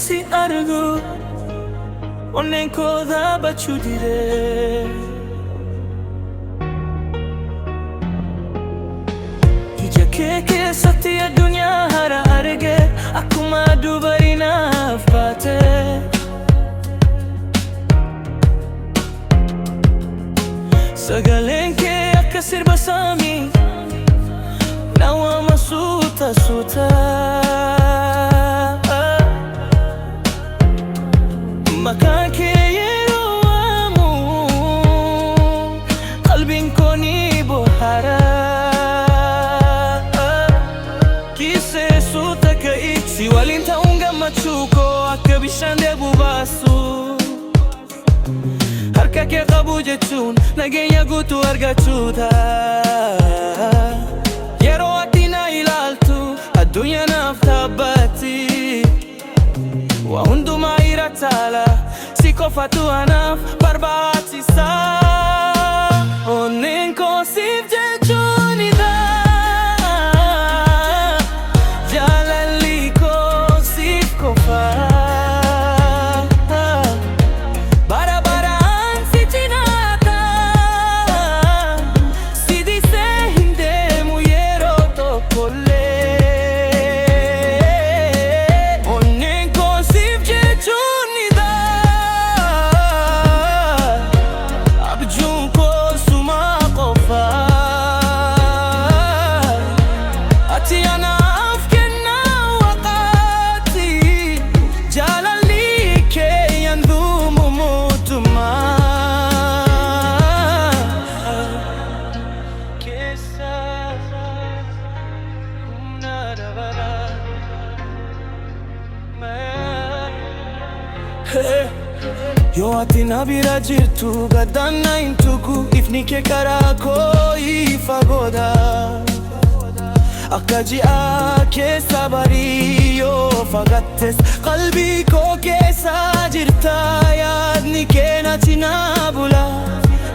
si argu onneen koo dhaabachuu dide. Ija kee keessatti addunyaa hara arge akkuma dubarii naaf baate. Sagaleen kee akka sirba saamii na waama suuta suuta. Maqaan kee yeroo waamu qalbiin koo ni bohaara. Kiisee suuta ka'ii si waliin ta'uun gammachuu koo akka bishaan deebuu baasu. Harka kee qabu jechuun nageenya guutuu argachuudha. Yeroo ati na ilaaltu addunyaa naaf dhaabbatti. Waa hundumaa irra taala si qofatu anaaf barbaachisa. Onneen koo siif jechuunidha. Jaalalli koo siif qofa. Yoo ati na bira jirtu gaddaan na hin tuqu. Ifni kee karaa koo ifa godha. Akka ji'a keessa barii yoo fagattes qalbii koo keessa jirta. Yaadni kee natti na bula.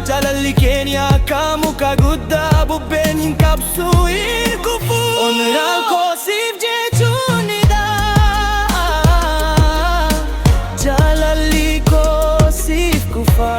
Jaalalli kee akka muka guddaa bubbeen hin qabsu hin kufu. Onneen koo siif jechuunidha. Jaalalli koo siif kufa.